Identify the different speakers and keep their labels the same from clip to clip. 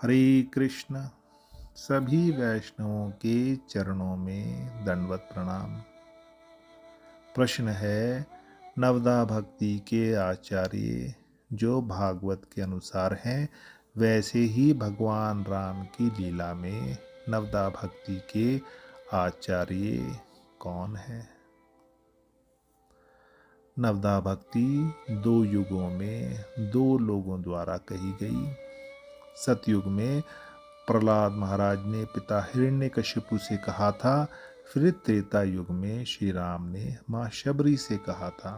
Speaker 1: हरे कृष्ण। सभी वैष्णवों के चरणों में दंडवत प्रणाम। प्रश्न है, नवदा भक्ति के आचार्य जो भागवत के अनुसार हैं, वैसे ही भगवान राम की लीला में नवदा भक्ति के आचार्य कौन है? नवदा भक्ति दो युगों में दो लोगों द्वारा कही गई। सतयुग में प्रहलाद महाराज ने पिता हिरण्यकशिपु से कहा था, फिर त्रेता युग में श्री राम ने मां शबरी से कहा था।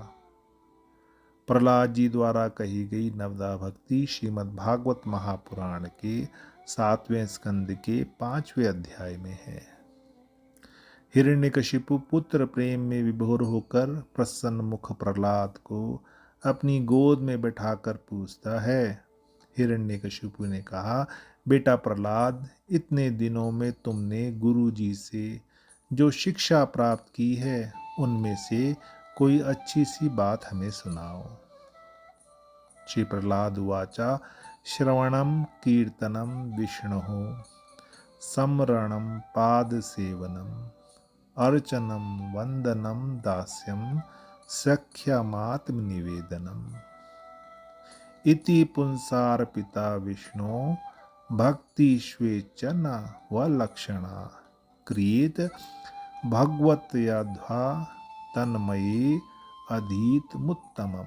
Speaker 1: प्रहलाद जी द्वारा कही गई नवदा भक्ति श्रीमद् भागवत महापुराण के 7वें स्कंद के 5वें अध्याय में है। हिरण्यकशिपु पुत्र प्रेम में विभोर होकर प्रसन्न मुख प्रहलाद को अपनी गोद में बैठाकर पूछता है। हिरण्यकशिपु ने कहा, बेटा प्रहलाद, इतने दिनों में तुमने गुरु जी से जो शिक्षा प्राप्त की है, उनमें से कोई अच्छी सी बात हमें सुनाओ। श्री प्रहलाद उवाचा, श्रवणम कीर्तनम विष्णुः स्मरणम पाद सेवनम अर्चनम वंदनम दास्यम सख्यमात्म निवेदनम इति पुंसार्पिता विष्णु भक्तिष्वेचन व लक्षणा क्रियेत भगवत याध्वा तन्मये अधीत मुत्तमम।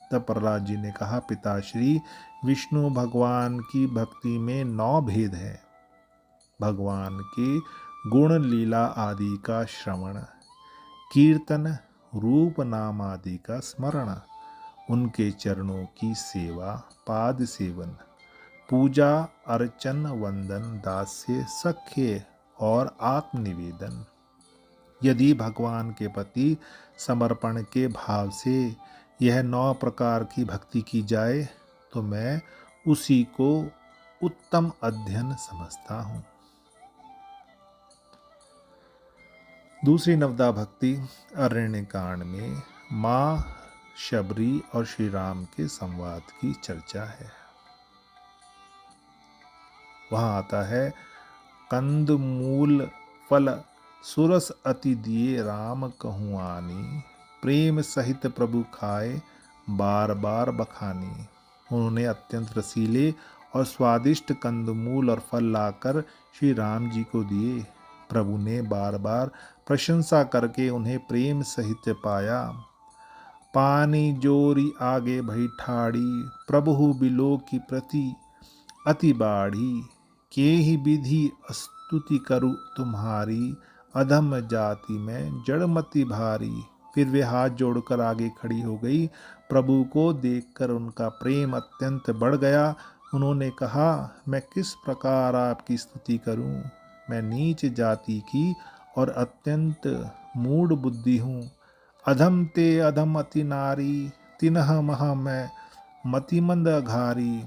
Speaker 1: तब प्रहलाद जी ने कहा, पिताश्री, विष्णु भगवान की भक्ति में 9 भेद है। भगवान के गुण लीला आदि का श्रवण, कीर्तन, रूप नाम आदि का स्मरण, उनके चरणों की सेवा, पाद सेवन, पूजा, अर्चन, वंदन, दास्य, सख्य और आत्मनिवेदन। यदि भगवान के प्रति समर्पण के भाव से यह 9 प्रकार की भक्ति की जाए तो मैं उसी को उत्तम अध्ययन समझता हूँ। दूसरी नवदा भक्ति अरण्य कांड में मां शबरी और श्री राम के संवाद की चर्चा है। वहां आता है, कंद मूल फल सुरस अति दिए राम कहूँ आनी, प्रेम सहित प्रभु खाए बार बार बखानी। उन्होंने अत्यंत रसीले और स्वादिष्ट कंदमूल और फल लाकर श्री राम जी को दिए। प्रभु ने बार बार प्रशंसा करके उन्हें प्रेम सहित पाया। पानी जोरी आगे भई ठाड़ी, प्रभु बिलो की प्रति अति बाढ़ी, के ही विधि स्तुति करु तुम्हारी, अधम जाति में जड़मति भारी। फिर वे हाथ जोड़कर आगे खड़ी हो गई। प्रभु को देखकर उनका प्रेम अत्यंत बढ़ गया। उन्होंने कहा, मैं किस प्रकार आपकी स्तुति करूं? मैं नीच जाति की और अत्यंत मूढ़ बुद्धि हूँ। अधम ते अधम अति नारी, तिन्ह महा मैं मतिमंद अघारी।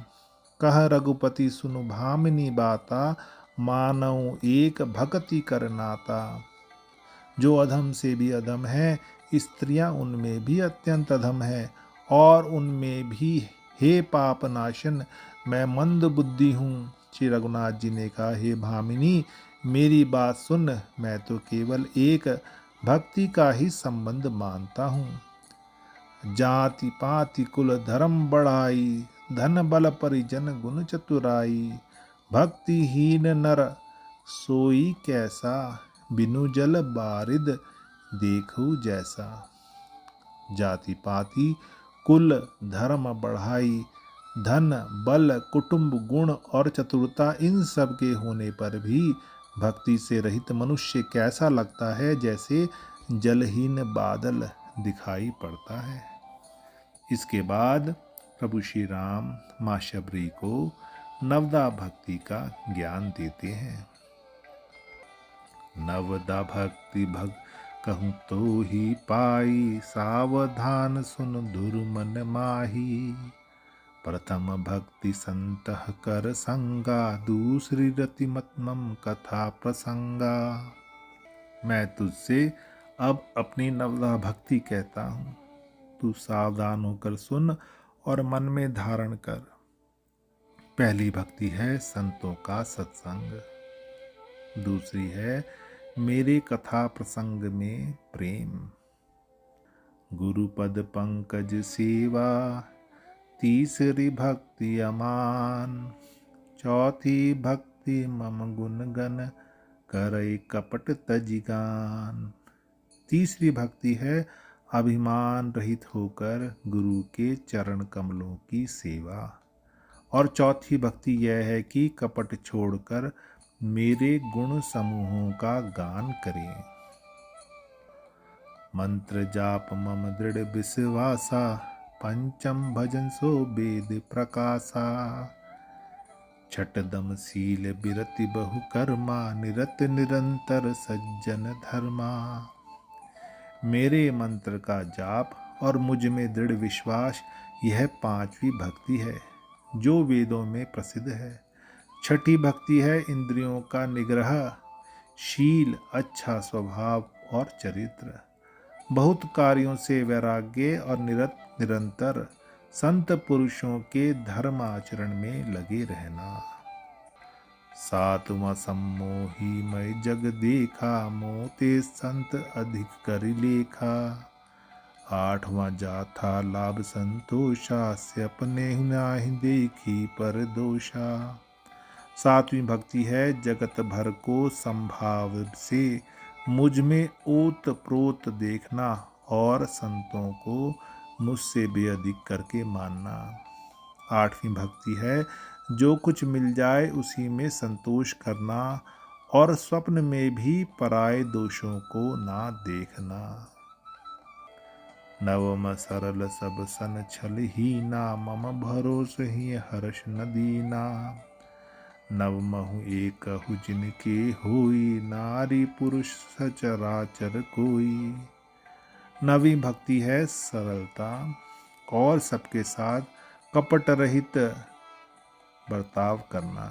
Speaker 1: कह रघुपति सुनु भामिनी बाता, मानव एक भक्ति कर नाता। जो अधम से भी अधम है, स्त्रियां उनमें भी अत्यंत अधम है, और उनमें भी हे पाप नाशन मैं मंद बुद्धि हूँ। श्री रघुनाथ जी ने कहा, हे भामिनी, मेरी बात सुन, मैं तो केवल एक भक्ति का ही संबंध मानता हूँ। जाति पाति कुल धर्म बढ़ाई, धन बल परिजन गुण चतुराई। भक्तिहीन नर सोई कैसा, बिनु जल बारिद देखू जैसा। जाति पाति कुल धर्म बढ़ाई, धन बल कुटुंब गुण और चतुरता, इन सब के होने पर भी भक्ति से रहित मनुष्य कैसा लगता है, जैसे जलहीन बादल दिखाई पड़ता है। इसके बाद प्रभु श्री राम मां शबरी को नवदा भक्ति का ज्ञान देते हैं। नवदा भक्ति भग कहूँ तो ही पाई, सावधान सुन धुर मन माही। प्रथम भक्ति संतह कर संगा, दूसरी रति मतमम कथा प्रसंगा। मैं तुझसे अब अपनी नवदा भक्ति कहता हूँ, तू सावधान होकर सुन और मन में धारण कर। पहली भक्ति है संतों का सत्संग, दूसरी है मेरे कथा प्रसंग में प्रेम, गुरुपद पंकज सेवा, तीसरी भक्ति अमान, चौथी भक्ति मम गुण गन करई कपट तजिगान। तीसरी भक्ति है अभिमान रहित होकर गुरु के चरण कमलों की सेवा, और चौथी भक्ति यह है कि कपट छोड़कर मेरे गुण समूहों का गान करें। मंत्र जाप मम दृढ़ विश्वासा, पंचम भजन सो वेद प्रकाशा, छठ दम शील बिरति बहु कर्मा, निरत निरंतर सज्जन धर्मा। मेरे मंत्र का जाप और मुझ में दृढ़ विश्वास, यह पांचवी भक्ति है जो वेदों में प्रसिद्ध है। छठी भक्ति है इंद्रियों का निग्रह, शील, अच्छा स्वभाव और चरित्र, बहुत कार्यों से वैराग्य और निरंतर संत पुरुषों के धर्म आचरण में लगे रहना। सातवां सम्मोही मैं जग देखा, मोते संत अधिक कर लेखा, आठवां जाथा लाभ संतोषा, से अपने नाहि देखी पर दोषा। सातवीं भक्ति है जगत भर को संभाव से मुझ में ओत प्रोत देखना और संतों को मुझसे बेअधिक करके मानना। आठवीं भक्ति है जो कुछ मिल जाए उसी में संतोष करना और स्वप्न में भी पराये दोषों को ना देखना। नवम सरल सब सन छल ही ना, मम भरोस ही हर्ष न दीना, नवमहु एकहु जिनके होई, नारी पुरुष सचराचर कोई। नवी भक्ति है सरलता और सबके साथ कपट रहित बर्ताव करना,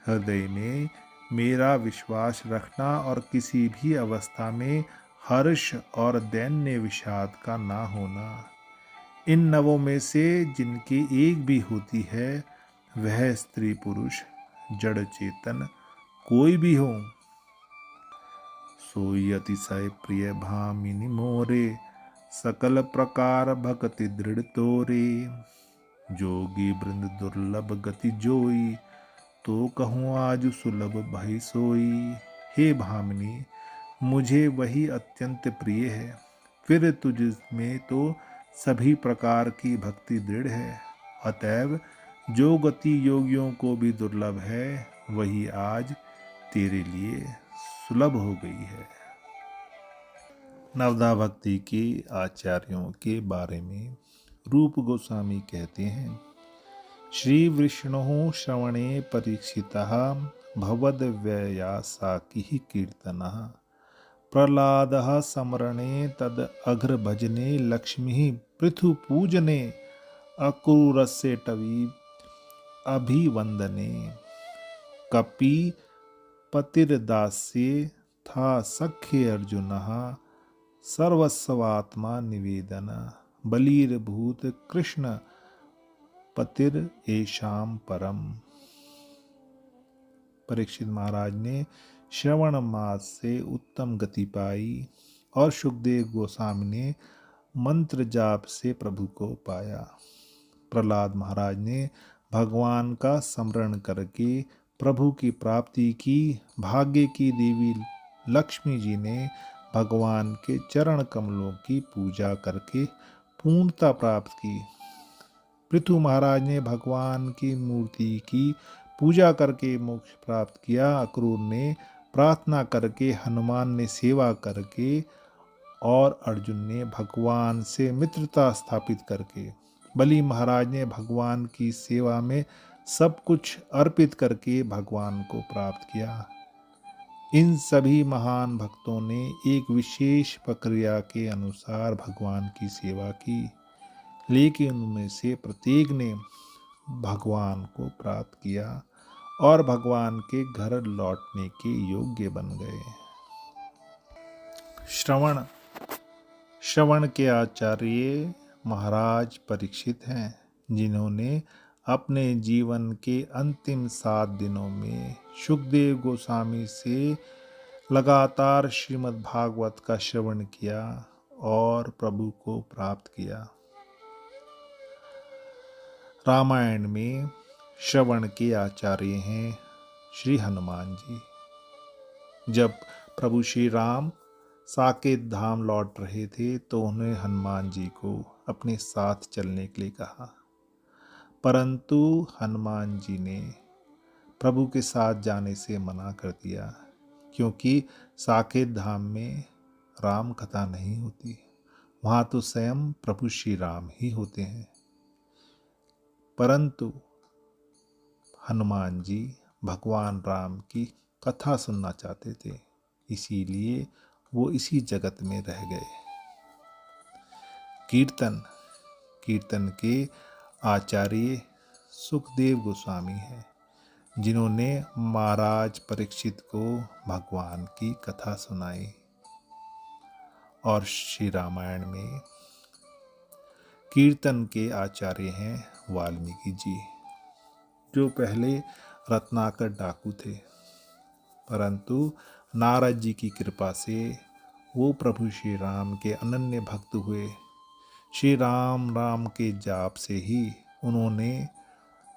Speaker 1: हृदय में मेरा विश्वास रखना और किसी भी अवस्था में हर्ष और दैन्य विषाद का ना होना। इन नवों में से जिनकी एक भी होती है वह स्त्री पुरुष जड़ चेतन कोई भी हो, सोई अतिशय प्रिय भामिनी मोरे, सकल प्रकार भक्ति दृढ़ तोरे, जोगी वृंद दुर्लभ गति जोई, तो कहूँ आज सुलभ भई सोई। हे भामिनी, मुझे वही अत्यंत प्रिय है, फिर तुझ में तो सभी प्रकार की भक्ति दृढ़ है, अतएव जो गति योगियों को भी दुर्लभ है वही आज तेरे लिए सुलभ हो गई है। नवदा भक्ति के आचार्यों के बारे में रूप गोस्वामी कहते हैं, श्री विष्णु श्रवणे परीक्षितः भवद व्ययासाकी कीर्तनः, प्रह्लादः समरणे तद अघ्र भजने, लक्ष्मी पृथु पूजने, अक्रूरस्य टवी अभिवंदने, कपि पतिर्दास्ये था सख्य अर्जुनः, सर्वस्वात्मा निवेदन, बलिर्भूत कृष्ण पतिर एशाम परम। परीक्षित महाराज ने श्रवण मास से उत्तम गति पाई और सुखदेव गोस्वामी ने मंत्र जाप से प्रभु को पाया। प्रहलाद महाराज ने भगवान का स्मरण करके प्रभु की प्राप्ति की। भाग्य की देवी लक्ष्मी जी ने भगवान के चरण कमलों की पूजा करके पूर्णता प्राप्त की। पृथु महाराज ने भगवान की मूर्ति की पूजा करके मोक्ष प्राप्त किया। अक्रूर ने प्रार्थना करके, हनुमान ने सेवा करके और अर्जुन ने भगवान से मित्रता स्थापित करके, बलि महाराज ने भगवान की सेवा में सब कुछ अर्पित करके भगवान को प्राप्त किया। इन सभी महान भक्तों ने एक विशेष प्रक्रिया के अनुसार भगवान की सेवा की, लेकिन उनमें से प्रत्येक ने भगवान को प्राप्त किया और भगवान के घर लौटने के योग्य बन गए। श्रवण के आचार्य महाराज परीक्षित हैं, जिन्होंने अपने जीवन के अंतिम 7 दिनों में सुखदेव गोस्वामी से लगातार श्रीमद् भागवत का श्रवण किया और प्रभु को प्राप्त किया। रामायण में श्रवण के आचार्य हैं श्री हनुमान जी। जब प्रभु श्री राम साकेत धाम लौट रहे थे तो उन्हें हनुमान जी को अपने साथ चलने के लिए कहा, परंतु हनुमान जी ने प्रभु के साथ जाने से मना कर दिया, क्योंकि साकेत धाम में राम कथा नहीं होती, वहाँ तो स्वयं प्रभु श्री राम ही होते हैं। परंतु हनुमान जी भगवान राम की कथा सुनना चाहते थे, इसीलिए वो इसी जगत में रह गए। कीर्तन के आचार्य सुखदेव गोस्वामी हैं, जिन्होंने महाराज परीक्षित को भगवान की कथा सुनाई। और श्री रामायण में कीर्तन के आचार्य हैं वाल्मीकि जी, जो पहले रत्नाकर डाकू थे, परंतु नारद जी की कृपा से वो प्रभु श्री राम के अनन्य भक्त हुए। श्री राम राम के जाप से ही उन्होंने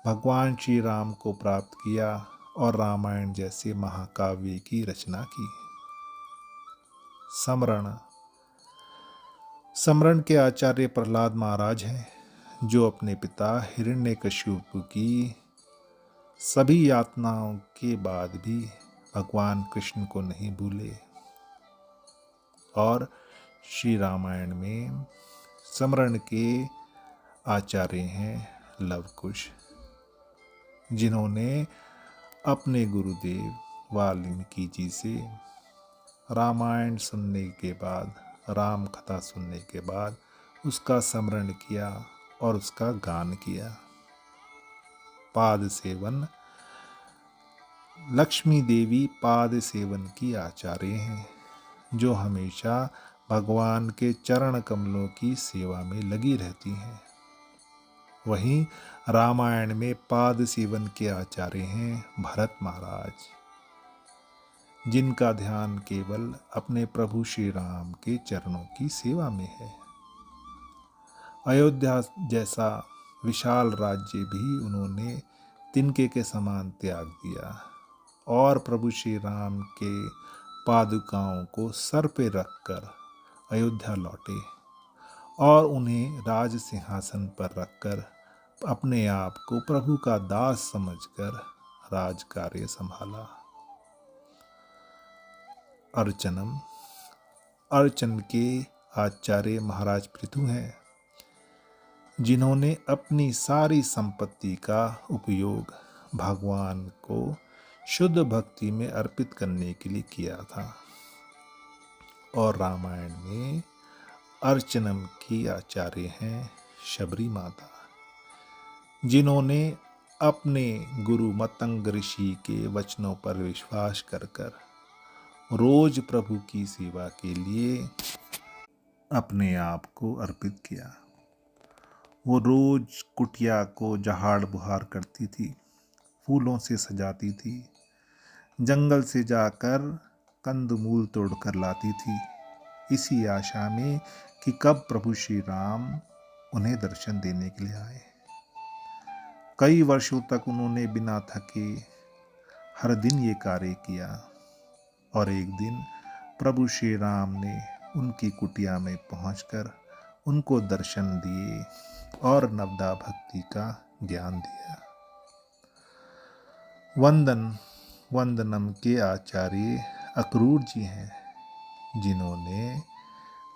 Speaker 1: भगवान श्री राम को प्राप्त किया और रामायण जैसे महाकाव्य की रचना की। समरण के आचार्य प्रहलाद महाराज हैं, जो अपने पिता हिरण्यकशिपु की सभी यातनाओं के बाद भी भगवान कृष्ण को नहीं भूले। और श्री रामायण में समरण के आचार्य हैं लवकुश, जिन्होंने अपने गुरुदेव वाल्मीकि जी से रामायण सुनने के बाद, राम कथा सुनने के बाद उसका स्मरण किया और उसका गान किया। पाद सेवन लक्ष्मी देवी पाद सेवन की आचार्य हैं, जो हमेशा भगवान के चरण कमलों की सेवा में लगी रहती हैं। वहीं रामायण में पाद सेवन के आचार्य हैं भरत महाराज, जिनका ध्यान केवल अपने प्रभु श्री राम के चरणों की सेवा में है। अयोध्या जैसा विशाल राज्य भी उन्होंने तिनके के समान त्याग दिया और प्रभु श्री राम के पादुकाओं को सर पे रखकर अयोध्या लौटे और उन्हें राज सिंहासन पर रखकर अपने आप को प्रभु का दास समझकर राज कार्य संभाला। अर्चन के आचार्य महाराज पृथु हैं, जिन्होंने अपनी सारी संपत्ति का उपयोग भगवान को शुद्ध भक्ति में अर्पित करने के लिए किया था। और रामायण में अर्चनम की आचार्य हैं शबरी माता, जिन्होंने अपने गुरु मतंग ऋषि के वचनों पर विश्वास कर रोज प्रभु की सेवा के लिए अपने आप को अर्पित किया। वो रोज कुटिया को जहाड़ बुहार करती थी, फूलों से सजाती थी, जंगल से जाकर कंदमूल तोड़कर लाती थी, इसी आशा में कि कब प्रभु श्री राम उन्हें दर्शन देने के लिए आए। कई वर्षों तक उन्होंने बिना थके हर दिन ये कार्य किया और एक दिन प्रभु श्री राम ने उनकी कुटिया में पहुंचकर उनको दर्शन दिए और नवदा भक्ति का ज्ञान दिया। वंदनम के आचार्य अक्रूर जी हैं, जिन्होंने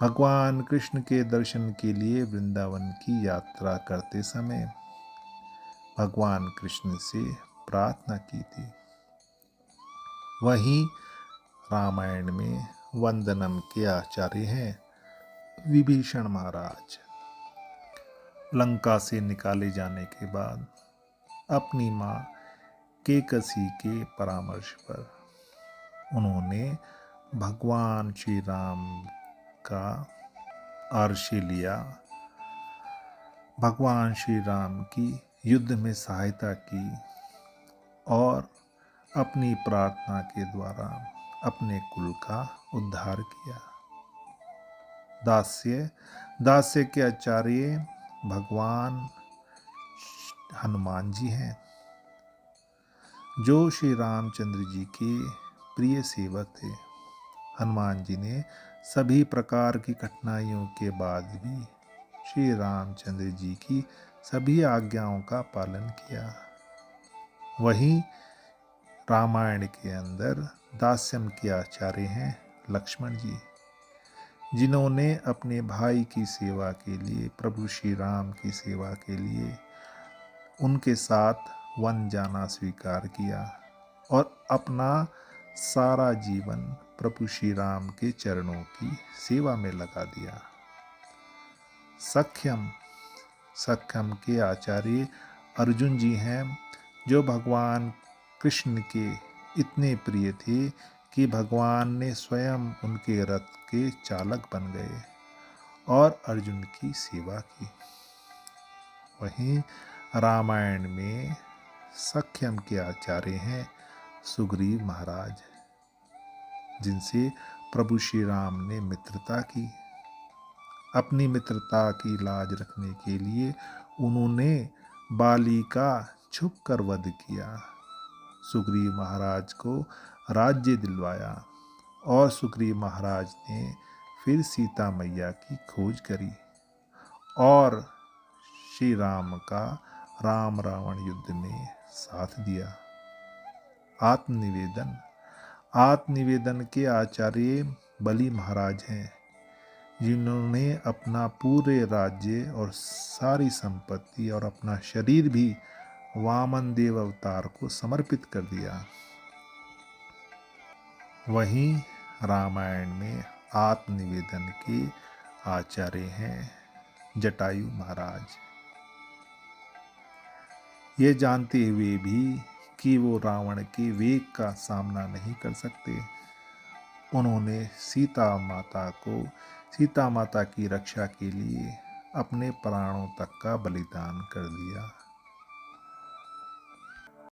Speaker 1: भगवान कृष्ण के दर्शन के लिए वृंदावन की यात्रा करते समय भगवान कृष्ण से प्रार्थना की थी। वहीं रामायण में वंदनम के आचार्य हैं विभीषण महाराज। लंका से निकाले जाने के बाद अपनी माँ केकसी के परामर्श पर उन्होंने भगवान श्री राम का आश्रय लिया। भगवान श्री राम की युद्ध में सहायता की और अपनी प्रार्थना के द्वारा अपने कुल का उद्धार किया। दास्य के आचार्य भगवान हनुमान जी हैं, जो श्री रामचंद्र जी के प्रिय सेवक थे। हनुमान जी ने सभी प्रकार की कठिनाइयों के बाद भी श्री रामचंद्र जी की सभी आज्ञाओं का पालन किया। वहीं रामायण के अंदर दास्यम के आचार्य हैं लक्ष्मण जी, जिन्होंने अपने भाई की सेवा के लिए, प्रभु श्री राम की सेवा के लिए उनके साथ वन जाना स्वीकार किया और अपना सारा जीवन प्रभु श्री राम के चरणों की सेवा में लगा दिया। सख्यम के आचार्य अर्जुन जी हैं, जो भगवान कृष्ण के इतने प्रिय थे कि भगवान ने स्वयं उनके रथ के चालक बन गए और अर्जुन की सेवा की। वहीं रामायण में सख्यम के आचार्य हैं सुग्रीव महाराज, जिनसे प्रभु श्री राम ने मित्रता की। अपनी मित्रता की लाज रखने के लिए उन्होंने बाली का छुप कर वध किया। सुग्रीव महाराज को राज्य दिलवाया और सुग्रीव महाराज ने फिर सीता मैया की खोज करी और श्री राम का राम रावण युद्ध में साथ दिया। आत्मनिवेदन के आचार्य बलि महाराज हैं, जिन्होंने अपना पूरे राज्य और सारी संपत्ति और अपना शरीर भी वामन देव अवतार को समर्पित कर दिया। वहीं रामायण में आत्मनिवेदन के आचार्य हैं जटायु महाराज। ये जानते हुए भी कि वो रावण के वेग का सामना नहीं कर सकते, उन्होंने सीता माता की रक्षा के लिए अपने प्राणों तक का बलिदान कर दिया।